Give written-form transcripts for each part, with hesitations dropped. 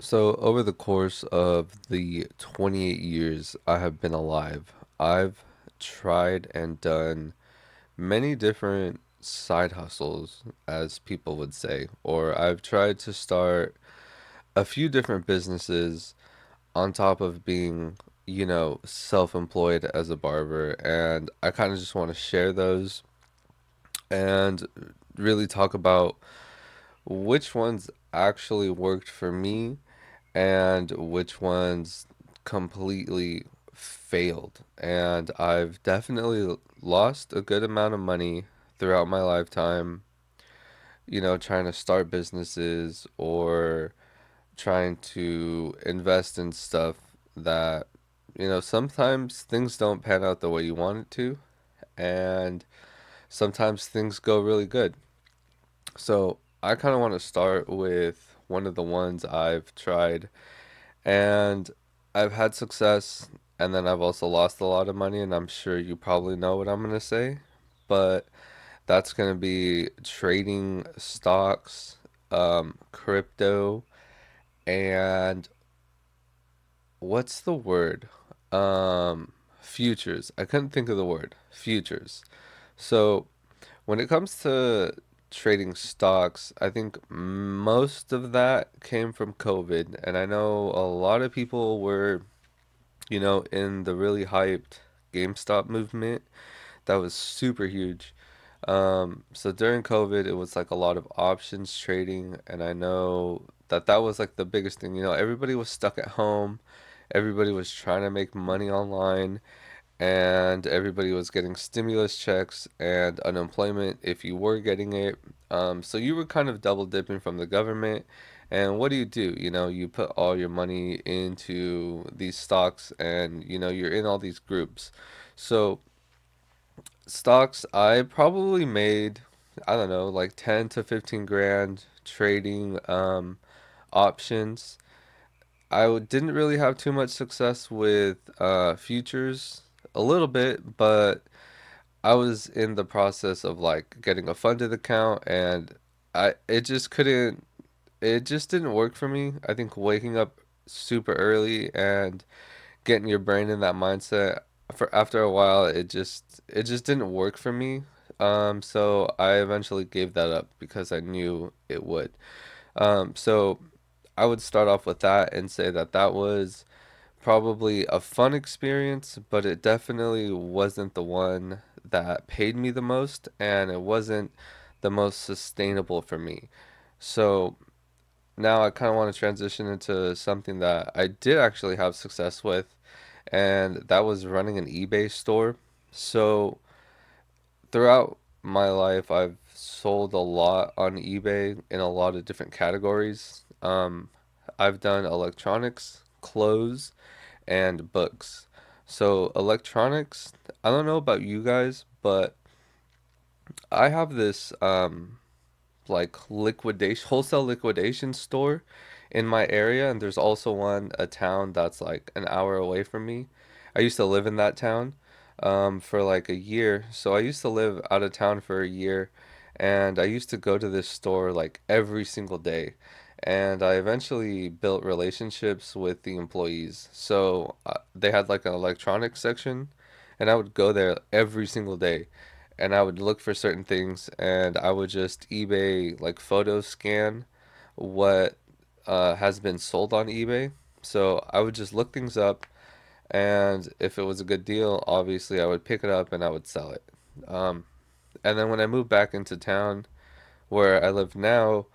So, over the course of the 28 years I have been alive, I've tried and done many different side hustles, as people would say, or I've tried to start a few different businesses on top of being, self-employed as a barber. And I kind of just want to share those and really talk about which ones actually worked for me and which ones completely failed. And I've definitely lost a good amount of money throughout my lifetime, trying to start businesses or trying to invest in stuff that, sometimes things don't pan out the way you want it to, and sometimes things go really good. So I kind of want to start with one of the ones I've tried and I've had success, and then I've also lost a lot of money, and I'm sure you probably know what I'm gonna say, but that's gonna be trading stocks, crypto, and what's the word? Futures. I couldn't think of the word. Futures. So when it comes to trading stocks, I think most of that came from COVID, and I know a lot of people were in the really hyped GameStop movement that was super huge. So during COVID, it was like a lot of options trading, and I know that that was like the biggest thing. Everybody was stuck at home, everybody was trying to make money online, and everybody was getting stimulus checks and unemployment if you were getting it. So you were kind of double dipping from the government. And what do? You put all your money into these stocks and you're in all these groups. So stocks, I probably made, I don't know, like 10 to 15 grand trading options. Didn't really have too much success with futures, a little bit, but I was in the process of like getting a funded account, and it just couldn't, it just didn't work for me. I think waking up super early and getting your brain in that mindset for after a while, it just didn't work for me. So I eventually gave that up because I knew it would. So I would start off with that and say that that was probably a fun experience, but it definitely wasn't the one that paid me the most, and it wasn't the most sustainable for me. So now I kind of want to transition into something that I did actually have success with, and that was running an eBay store. So throughout my life, I've sold a lot on eBay in a lot of different categories. I've done electronics, clothes, and books. So electronics, I don't know about you guys, but I have this like liquidation wholesale liquidation store in my area, and there's also one a town that's like an hour away from me. I used to live in that town for like a year. So I used to live out of town for a year, and I used to go to this store like every single day. And I eventually built relationships with the employees. So they had like an electronics section, and I would go there every single day and I would look for certain things and I would just eBay like photo scan what has been sold on eBay. So I would just look things up, and if it was a good deal, obviously I would pick it up and I would sell it. Um, and then when I moved back into town where I live now,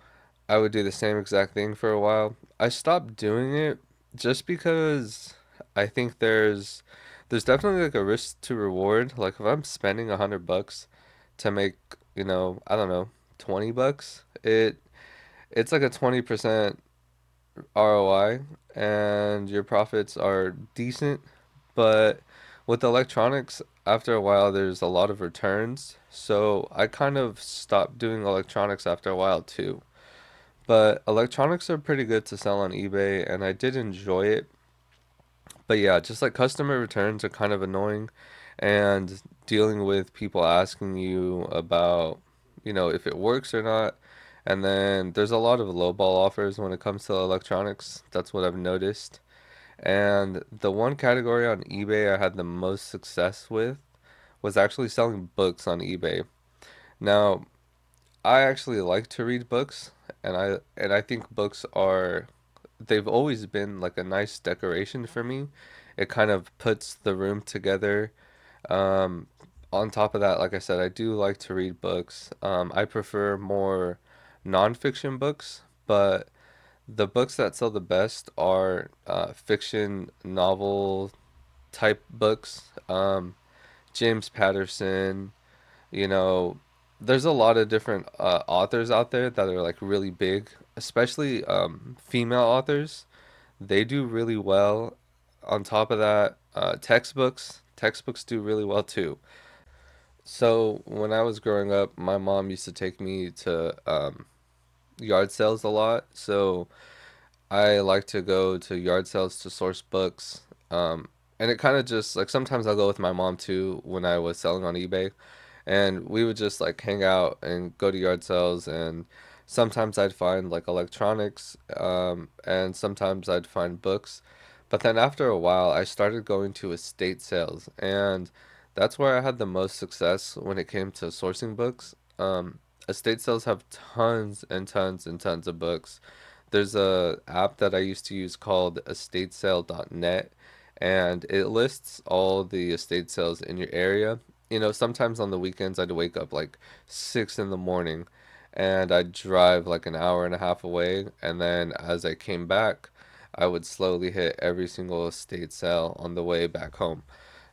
I would do the same exact thing for a while. I stopped doing it just because I think there's definitely like a risk to reward. Like if I'm spending $100 to make, I don't know, $20, it's like a 20% ROI and your profits are decent, but with electronics, after a while there's a lot of returns. So I kind of stopped doing electronics after a while too. But electronics are pretty good to sell on eBay, and I did enjoy it. But yeah, just like customer returns are kind of annoying, and dealing with people asking you about, if it works or not. And then there's a lot of lowball offers when it comes to electronics. That's what I've noticed. And the one category on eBay I had the most success with was actually selling books on eBay. Now, I actually like to read books, and I think books are they've always been like a nice decoration for me. It kind of puts the room together. Um, on top of that, like I said, I do like to read books. I prefer more nonfiction books, but the books that sell the best are fiction novel type books. James Patterson, you know, there's a lot of different authors out there that are like really big, especially female authors. They do really well. On top of that, textbooks do really well too. So when I was growing up, my mom used to take me to yard sales a lot. So I like to go to yard sales to source books. And it kind of just like sometimes I'll go with my mom too when I was selling on eBay. And we would just like hang out and go to yard sales. And sometimes I'd find like electronics, and sometimes I'd find books. But then after a while, I started going to estate sales. And that's where I had the most success when it came to sourcing books. Estate sales have tons and tons and tons of books. There's a app that I used to use called estatesale.net, and it lists all the estate sales in your area. You know, sometimes on the weekends I'd wake up like 6 in the morning and I'd drive like an hour and a half away, and then as I came back, I would slowly hit every single estate sale on the way back home.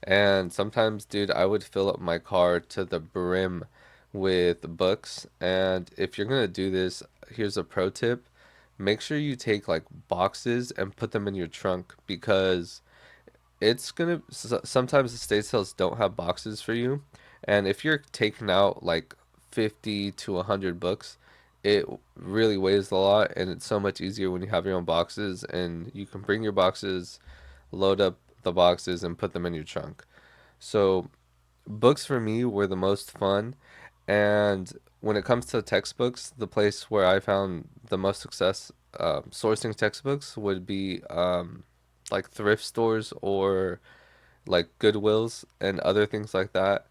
And sometimes, dude, I would fill up my car to the brim with books. And if you're gonna do this, here's a pro tip. Make sure you take like boxes and put them in your trunk, because sometimes the state sales don't have boxes for you. And if you're taking out like 50 to 100 books, it really weighs a lot, and it's so much easier when you have your own boxes and you can bring your boxes, load up the boxes, and put them in your trunk. So books for me were the most fun. And when it comes to textbooks, the place where I found the most success sourcing textbooks would be like thrift stores or like Goodwills and other things like that.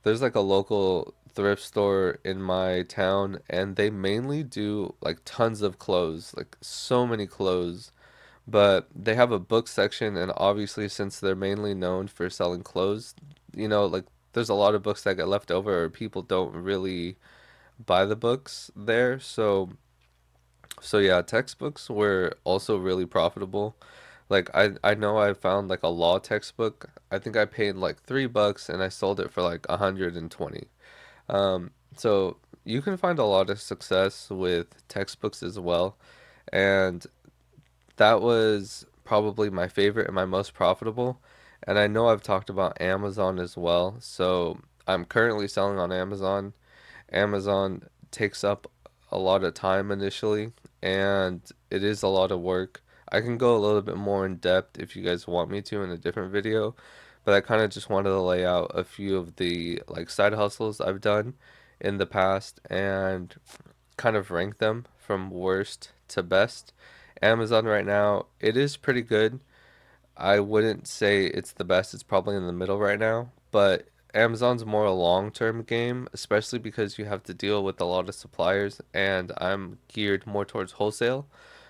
There's like a local thrift store in my town, and they mainly do like tons of clothes, like so many clothes. But they have a book section, and obviously, since they're mainly known for selling clothes, like there's a lot of books that get left over, or people don't really buy the books there. So yeah, textbooks were also really profitable. Like I know I found like a law textbook. I think I paid like $3 and I sold it for like 120. So you can find a lot of success with textbooks as well. And that was probably my favorite and my most profitable. And I know I've talked about Amazon as well. So I'm currently selling on Amazon. Amazon takes up a lot of time initially, and it is a lot of work. I can go a little bit more in depth if you guys want me to in a different video, but I kind of just wanted to lay out a few of the like side hustles I've done in the past and kind of rank them from worst to best. Amazon right now, it is pretty good. I wouldn't say it's the best. It's probably in the middle right now, but Amazon's more a long-term game, especially because you have to deal with a lot of suppliers, and I'm geared more towards wholesale.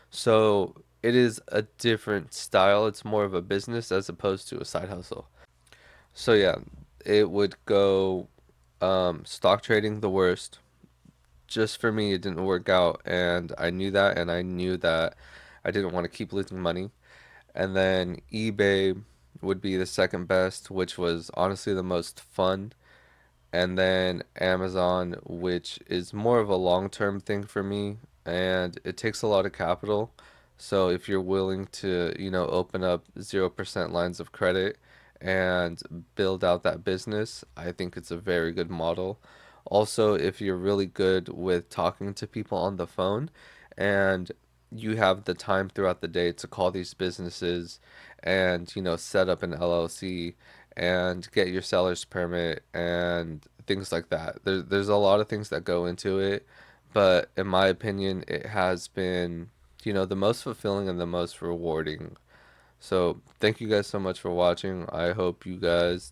So it is a different style. It's more of a business as opposed to a side hustle. So yeah, it would go stock trading the worst. Just for me, it didn't work out, and I knew that, and I knew that I didn't want to keep losing money. And then eBay would be the second best, which was honestly the most fun. And then Amazon, which is more of a long-term thing for me, and it takes a lot of capital. So if you're willing to, open up 0% lines of credit and build out that business, I think it's a very good model. Also, if you're really good with talking to people on the phone and you have the time throughout the day to call these businesses and, set up an LLC and get your seller's permit and things like that. There's a lot of things that go into it, but in my opinion, it has been, the most fulfilling and the most rewarding. So, thank you guys so much for watching. I hope you guys,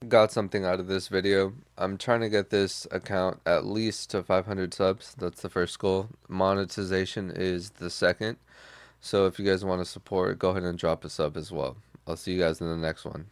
got something out of this video. I'm trying to get this account at least to 500 subs. That's the first goal. Monetization is the second. So, if you guys want to support, go ahead and drop a sub as well. I'll see you guys in the next one.